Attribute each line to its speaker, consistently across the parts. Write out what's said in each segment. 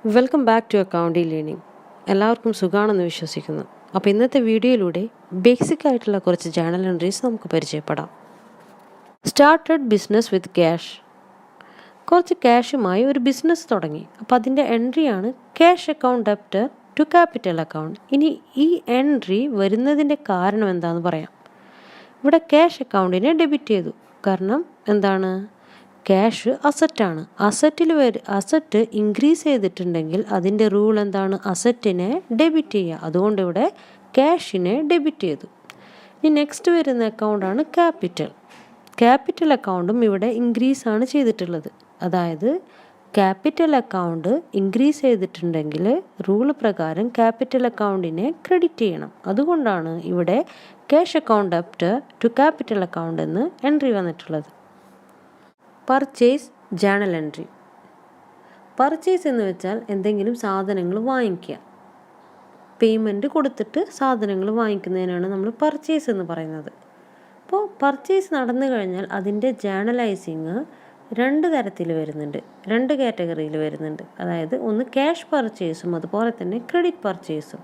Speaker 1: Welcome back to accounty learning. എല്ലാവർക്കും സുഖമാണെന്ന് വിശ്വസിക്കുന്നു. അപ്പോൾ ഇന്നത്തെ വീഡിയോയിലൂടെ ബേസിക് ആയിട്ടുള്ള കുറച്ച് ജേണൽ എൻട്രീസ് നമുക്ക് പരിചയപ്പെടാം. Started business with cash. കുറച്ച് ക്യാഷുമായി ഒരു ബിസിനസ് തുടങ്ങി. അപ്പോൾ അതിൻ്റെ എൻട്രിയാണ് cash account debtor to capital account. ഇനി ഈ എൻട്രി വരുന്നതിൻ്റെ കാരണം എന്താണെന്ന് പറയാം. ഇവിടെ ക്യാഷ് അക്കൗണ്ടിനെ ഡെബിറ്റ് ചെയ്തു. കാരണം എന്താണ്? ക്യാഷ് അസറ്റാണ്. അസറ്റ് ഇൻക്രീസ് ചെയ്തിട്ടുണ്ടെങ്കിൽ അതിൻ്റെ റൂൾ എന്താണ്? അസറ്റിനെ ഡെബിറ്റ് ചെയ്യുക. അതുകൊണ്ട് ഇവിടെ ക്യാഷിനെ ഡെബിറ്റ് ചെയ്തു. ഇനി നെക്സ്റ്റ് വരുന്ന അക്കൗണ്ടാണ് ക്യാപിറ്റൽ. ക്യാപിറ്റൽ അക്കൗണ്ടും ഇവിടെ ഇൻക്രീസ് ആണ് ചെയ്തിട്ടുള്ളത്. അതായത് ക്യാപിറ്റൽ അക്കൗണ്ട് ഇൻക്രീസ് ചെയ്തിട്ടുണ്ടെങ്കിൽ റൂൾ പ്രകാരം ക്യാപിറ്റൽ അക്കൗണ്ടിനെ ക്രെഡിറ്റ് ചെയ്യണം. അതുകൊണ്ടാണ് ഇവിടെ cash account debtor to capital account എന്ന് എൻട്രി വന്നിട്ടുള്ളത്. Purchase journal entry. പർച്ചേസ് എന്ന് വെച്ചാൽ എന്തെങ്കിലും സാധനങ്ങൾ വാങ്ങിക്കുക. പേയ്മെൻറ്റ് കൊടുത്തിട്ട് സാധനങ്ങൾ വാങ്ങിക്കുന്നതിനാണ് നമ്മൾ പർച്ചേസ് എന്ന് പറയുന്നത്. അപ്പോൾ പർച്ചേസ് നടന്നു കഴിഞ്ഞാൽ അതിൻ്റെ ജേണലൈസിങ് രണ്ട് തരത്തിൽ വരുന്നുണ്ട്, രണ്ട് കാറ്റഗറിയിൽ വരുന്നുണ്ട്. അതായത് ഒന്ന് ക്യാഷ് പർച്ചേസും അതുപോലെ തന്നെ ക്രെഡിറ്റ് പർച്ചേസും.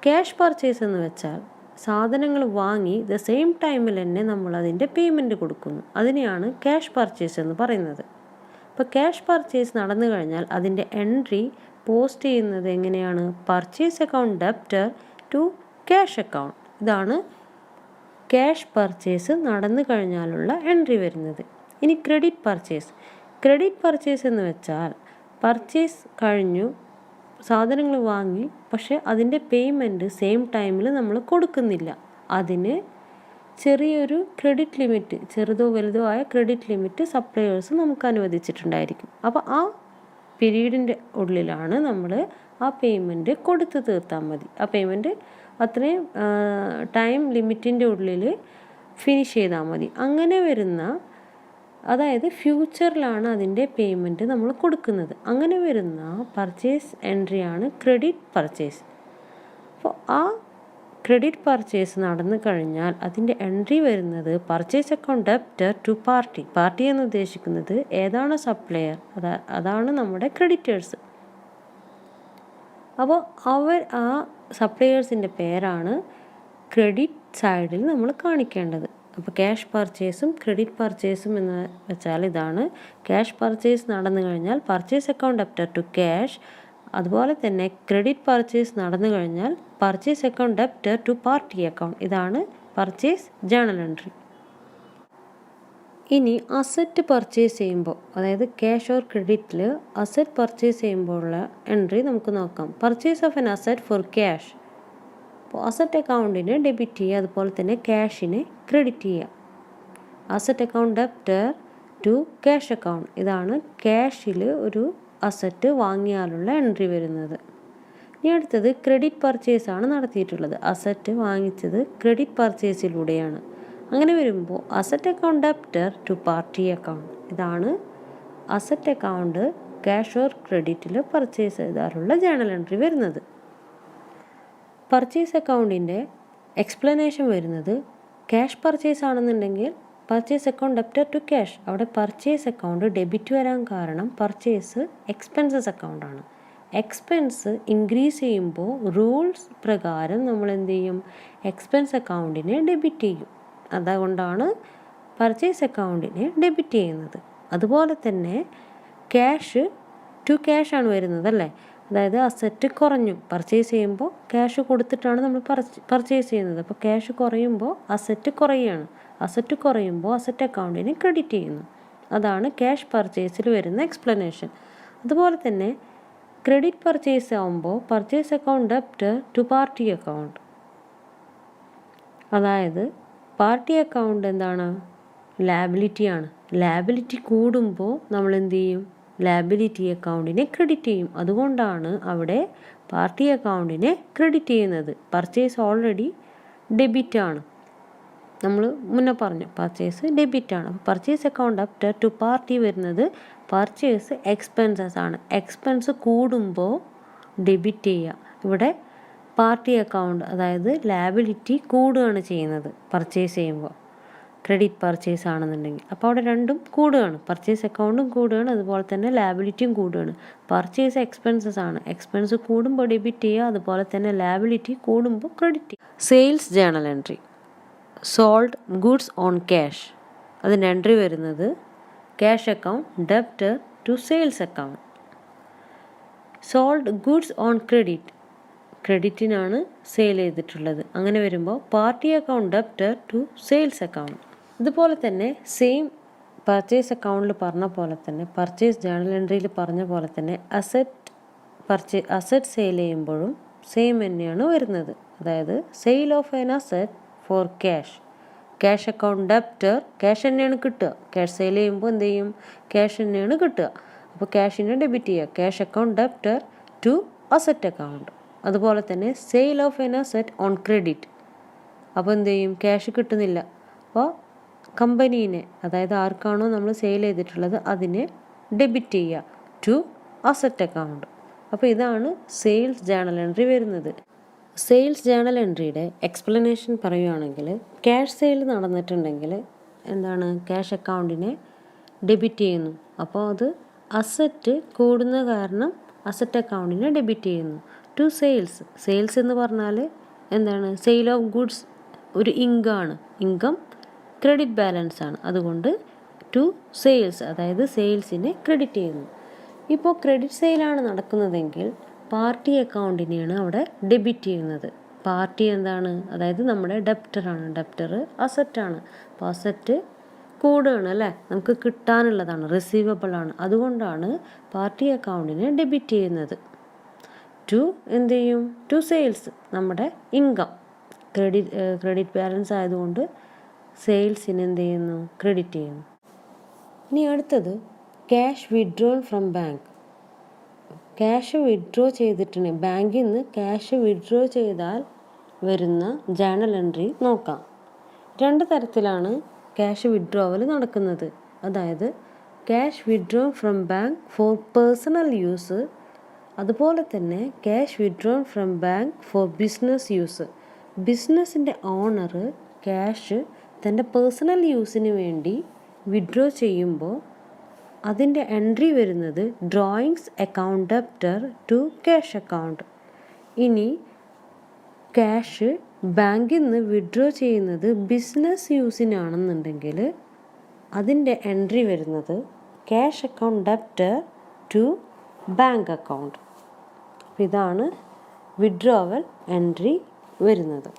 Speaker 1: ക്യാഷ് പർച്ചേസ് എന്ന് വെച്ചാൽ സാധനങ്ങൾ വാങ്ങി ദ സെയിം ടൈമിൽ തന്നെ നമ്മൾ അതിൻ്റെ പേയ്മെൻറ്റ് കൊടുക്കുന്നു. അതിനെയാണ് ക്യാഷ് പർച്ചേസ് എന്ന് പറയുന്നത്. അപ്പോൾ ക്യാഷ് പർച്ചേസ് നടന്നു കഴിഞ്ഞാൽ അതിൻ്റെ എൻട്രി പോസ്റ്റ് ചെയ്യുന്നത് എങ്ങനെയാണ്? Purchase account debtor to cash account. ഇതാണ് ക്യാഷ് പർച്ചേസ് നടന്നു കഴിഞ്ഞാലുള്ള എൻട്രി വരുന്നത്. ഇനി ക്രെഡിറ്റ് പർച്ചേസ്. ക്രെഡിറ്റ് പർച്ചേസ് എന്ന് വെച്ചാൽ പർച്ചേസ് കഴിഞ്ഞു, സാധനങ്ങൾ വാങ്ങി, പക്ഷെ അതിൻ്റെ പേയ്മെൻറ്റ് സെയിം ടൈമിൽ നമ്മൾ കൊടുക്കുന്നില്ല. അതിന് ചെറിയൊരു ക്രെഡിറ്റ് ലിമിറ്റ്, ചെറുതോ വലുതോ ആയ ക്രെഡിറ്റ് ലിമിറ്റ് സപ്ലയേഴ്സ് നമുക്ക് അനുവദിച്ചിട്ടുണ്ടായിരിക്കും. അപ്പോൾ ആ പീരീഡിൻ്റെ ഉള്ളിലാണ് നമ്മൾ ആ പേയ്മെൻറ്റ് കൊടുത്ത് തീർത്താൽ മതി. ആ പേയ്മെൻറ്റ് അത്രയും ടൈം ലിമിറ്റിൻ്റെ ഉള്ളിൽ ഫിനിഷ് ചെയ്താൽ മതി. അങ്ങനെ വരുന്ന, അതായത് ഫ്യൂച്ചറിലാണ് അതിൻ്റെ പേയ്മെൻറ്റ് നമ്മൾ കൊടുക്കുന്നത്. അങ്ങനെ വരുന്ന പർച്ചേസ് എൻട്രിയാണ് ക്രെഡിറ്റ് പർച്ചേസ്. അപ്പോൾ ആ ക്രെഡിറ്റ് പർച്ചേസ് നടന്നു കഴിഞ്ഞാൽ അതിൻ്റെ എൻട്രി വരുന്നത് purchase account debtor to party. Party എന്ന് ഉദ്ദേശിക്കുന്നത് ഏതാണ്? സപ്ലയർ. അതാണ് നമ്മുടെ ക്രെഡിറ്റേഴ്സ്. അപ്പോൾ ആ സപ്ലയേഴ്സിൻ്റെ പേരാണ് ക്രെഡിറ്റ് സൈഡിൽ നമ്മൾ കാണിക്കേണ്ടത്. അപ്പോൾ ക്യാഷ് പർച്ചേസും ക്രെഡിറ്റ് പർച്ചേസും എന്ന് വെച്ചാൽ ഇതാണ്. ക്യാഷ് പർച്ചേസ് നടന്നു കഴിഞ്ഞാൽ purchase account debtor to cash. അതുപോലെ തന്നെ ക്രെഡിറ്റ് പർച്ചേസ് നടന്നു കഴിഞ്ഞാൽ purchase account debtor to party account. ഇതാണ് പർച്ചേസ് ജേണൽ എൻട്രി. ഇനി അസറ്റ് പർച്ചേസ് ചെയ്യുമ്പോൾ, അതായത് ക്യാഷ് ഓർ ക്രെഡിറ്റിൽ അസറ്റ് പർച്ചേസ് ചെയ്യുമ്പോഴുള്ള എൻട്രി നമുക്ക് നോക്കാം. Purchase of an asset for cash. അപ്പോൾ അസറ്റ് അക്കൗണ്ടിനെ ഡെബിറ്റ് ചെയ്യുക, അതുപോലെ തന്നെ ക്യാഷിനെ ക്രെഡിറ്റ് ചെയ്യുക. Asset account debtor to cash account. ഇതാണ് ക്യാഷിൽ ഒരു അസറ്റ് വാങ്ങിയാലുള്ള എൻട്രി വരുന്നത്. ഇനി അടുത്തത് ക്രെഡിറ്റ് പർച്ചേസ് ആണ് നടത്തിയിട്ടുള്ളത്. അസറ്റ് വാങ്ങിച്ചത് ക്രെഡിറ്റ് പർച്ചേസിലൂടെയാണ്. അങ്ങനെ വരുമ്പോൾ asset account debtor to party account. ഇതാണ് അസറ്റ് അക്കൗണ്ട് ക്യാഷ് ഓർ ക്രെഡിറ്റിൽ പർച്ചേസ് ചെയ്താലുള്ള ജേണൽ എൻട്രി വരുന്നത്. പർച്ചേസ് അക്കൗണ്ടിൻ്റെ എക്സ്പ്ലനേഷൻ വരുന്നത് ക്യാഷ് പർച്ചേസ് ആണെന്നുണ്ടെങ്കിൽ purchase account debtor to cash. അവിടെ പർച്ചേസ് അക്കൗണ്ട് ഡെബിറ്റ് വരാൻ കാരണം പർച്ചേസ് എക്സ്പെൻസസ് അക്കൗണ്ടാണ്. എക്സ്പെൻസ് ഇൻക്രീസ് ചെയ്യുമ്പോൾ റൂൾസ് പ്രകാരം നമ്മൾ എന്ത് ചെയ്യും? എക്സ്പെൻസ് അക്കൗണ്ടിനെ ഡെബിറ്റ് ചെയ്യും. അതുകൊണ്ടാണ് പർച്ചേസ് അക്കൗണ്ടിനെ ഡെബിറ്റ് ചെയ്യുന്നത്. അതുപോലെ തന്നെ ക്യാഷ് ടു ക്യാഷ് ആണ് വരുന്നത് അല്ലേ? അതായത് അസറ്റ് കുറഞ്ഞു, പർച്ചേസ് ചെയ്യുമ്പോൾ ക്യാഷ് കൊടുത്തിട്ടാണ് നമ്മൾ പർച്ചേസ് ചെയ്യുന്നത്. അപ്പോൾ ക്യാഷ് കുറയുമ്പോൾ അസറ്റ് കുറയുകയാണ്. അസറ്റ് കുറയുമ്പോൾ അസറ്റ് അക്കൗണ്ടിനെ ക്രെഡിറ്റ് ചെയ്യുന്നു. അതാണ് ക്യാഷ് പർച്ചേസിൽ വരുന്ന എക്സ്പ്ലനേഷൻ. അതുപോലെ തന്നെ ക്രെഡിറ്റ് പർച്ചേസ് ആകുമ്പോൾ purchase account debtor to party account. അതായത് പാർട്ടി അക്കൗണ്ട് എന്താണ്? ലാബിലിറ്റിയാണ്. ലാബിലിറ്റി കൂടുമ്പോൾ നമ്മൾ എന്ത് ചെയ്യും? ലാബിലിറ്റി അക്കൗണ്ടിനെ ക്രെഡിറ്റ് ചെയ്യും. അതുകൊണ്ടാണ് അവിടെ പാർട്ടി അക്കൗണ്ടിനെ ക്രെഡിറ്റ് ചെയ്യുന്നത്. പർച്ചേസ് ഓൾറെഡി ഡെബിറ്റാണ്. നമ്മൾ മുന്നേ പറഞ്ഞു പർച്ചേസ് ഡെബിറ്റാണ്. അപ്പോൾ purchase account debtor to party വരുന്നത് പർച്ചേസ് എക്സ്പെൻസസ് ആണ്. എക്സ്പെൻസ് കൂടുമ്പോൾ ഡെബിറ്റ് ചെയ്യുക. ഇവിടെ പാർട്ടി അക്കൗണ്ട്, അതായത് ലാബിലിറ്റി കൂടുകയാണ് ചെയ്യുന്നത് പർച്ചേസ് ചെയ്യുമ്പോൾ. ക്രെഡിറ്റ് പർച്ചേസ് ആണെന്നുണ്ടെങ്കിൽ. അപ്പോൾ അവിടെ രണ്ടും കൂടുകയാണ്, പർച്ചേസ് അക്കൗണ്ടും കൂടുകയാണ്, അതുപോലെ തന്നെ ലാബിലിറ്റിയും കൂടുകയാണ്. പർച്ചേസ് എക്സ്പെൻസസ് ആണ്, എക്സ്പെൻസ് കൂടുമ്പോൾ ഡെബിറ്റ് ചെയ്യുക, അതുപോലെ തന്നെ ലാബിലിറ്റി കൂടുമ്പോൾ ക്രെഡിറ്റ് ചെയ്യുക. Sales journal entry, sold goods on cash, അതിൻ്റെ എൻട്രി വരുന്നത് cash account debtor to sales account. Sold goods on credit, ക്രെഡിറ്റിനാണ് സെയിൽ ചെയ്തിട്ടുള്ളത്. അങ്ങനെ വരുമ്പോൾ party account debtor to sales account. ഇതുപോലെ തന്നെ സെയിം പർച്ചേസ് അക്കൗണ്ടിൽ പറഞ്ഞ പോലെ തന്നെ, പർച്ചേസ് ജേണൽ എൻട്രിയിൽ പറഞ്ഞ പോലെ തന്നെ അസറ്റ് സെയിൽ ചെയ്യുമ്പോഴും സെയിം തന്നെയാണ് വരുന്നത്. അതായത് sale of an asset for cash account debtor, cash തന്നെയാണ് കിട്ടുക. ക്യാഷ് സെയിൽ ചെയ്യുമ്പോൾ എന്ത് ചെയ്യും, ക്യാഷ് തന്നെയാണ് കിട്ടുക. അപ്പോൾ ക്യാഷിനെ ഡെബിറ്റ് ചെയ്യുക, cash account debtor to asset account. അതുപോലെ തന്നെ sale of an asset on credit, അപ്പോൾ എന്ത് ചെയ്യും, ക്യാഷ് കിട്ടുന്നില്ല. അപ്പോൾ കമ്പനീനെ, അതായത് ആർക്കാണോ നമ്മൾ സെയിൽ ചെയ്തിട്ടുള്ളത് അതിനെ ഡെബിറ്റ് ചെയ്യുക ടു അസറ്റ് അക്കൗണ്ട്. അപ്പോൾ ഇതാണ് സെയിൽസ് ജേണൽ എൻട്രി വരുന്നത്. സെയിൽസ് ജേണൽ എൻട്രിയുടെ എക്സ്പ്ലനേഷൻ പറയുകയാണെങ്കിൽ, ക്യാഷ് സെയിൽ നടന്നിട്ടുണ്ടെങ്കിൽ എന്താണ്, ക്യാഷ് അക്കൗണ്ടിനെ ഡെബിറ്റ് ചെയ്യുന്നു. അപ്പോൾ അത് അസറ്റ് കൂടുന്ന കാരണം അസറ്റ് അക്കൗണ്ടിനെ ഡെബിറ്റ് ചെയ്യുന്നു. ടു സെയിൽസ് എന്ന് പറഞ്ഞാൽ എന്താണ്, സെയിൽ ഓഫ് ഗുഡ്സ് ഒരു ഇൻകം ക്രെഡിറ്റ് ബാലൻസ് ആണ്. അതുകൊണ്ട് ടു സെയിൽസ്, അതായത് സെയിൽസിനെ ക്രെഡിറ്റ് ചെയ്യുന്നു. ഇപ്പോൾ ക്രെഡിറ്റ് സെയിലാണ് നടക്കുന്നതെങ്കിൽ പാർട്ടി അക്കൗണ്ടിനെയാണ് അവിടെ ഡെബിറ്റ് ചെയ്യുന്നത്. പാർട്ടി എന്താണ്, അതായത് നമ്മുടെ ഡെപ്റ്ററാണ്, ഡെപ്റ്റർ അസറ്റാണ്. അപ്പോൾ അസറ്റ് കൂടുകയാണ് അല്ലേ, നമുക്ക് കിട്ടാനുള്ളതാണ്, റിസീവബിൾ ആണ്. അതുകൊണ്ടാണ് പാർട്ടി അക്കൗണ്ടിനെ ഡെബിറ്റ് ചെയ്യുന്നത്. ടു എന്ത് ചെയ്യും, ടു സെയിൽസ്, നമ്മുടെ ഇൻകം ക്രെഡിറ്റ് ബാലൻസ് ആയതുകൊണ്ട് സെയിൽസിന് എന്ത് ചെയ്യുന്നു, ക്രെഡിറ്റ് ചെയ്യുന്നു. ഇനി അടുത്തത് cash withdrawal from bank. Cash withdraw ചെയ്തിട്ടുണ്ടെങ്കിൽ, ബാങ്കിൽ നിന്ന് ക്യാഷ് വിഡ്രോ ചെയ്താൽ വരുന്ന ജേണൽ എൻട്രി നോക്കാം. രണ്ട് തരത്തിലാണ് ക്യാഷ് വിഡ്രോവൽ നടക്കുന്നത്. അതായത് cash withdraw from bank for personal use, അതുപോലെ തന്നെ cash withdraw from bank for business use. ബിസിനസ്സിൻ്റെ ഓണർ ക്യാഷ് തൻ്റെ പേഴ്സണൽ യൂസിന് വേണ്ടി വിഡ്രോ ചെയ്യുമ്പോൾ അതിൻ്റെ എൻട്രി വരുന്നത് drawings account debtor to cash account. ഇനി ക്യാഷ് ബാങ്കിൽ നിന്ന് വിഡ്രോ ചെയ്യുന്നത് ബിസിനസ് യൂസിനാണെന്നുണ്ടെങ്കിൽ അതിൻ്റെ എൻട്രി വരുന്നത് cash account debtor to bank account. ഇതാണ് വിഡ്രോവൽ എൻട്രി വരുന്നത്.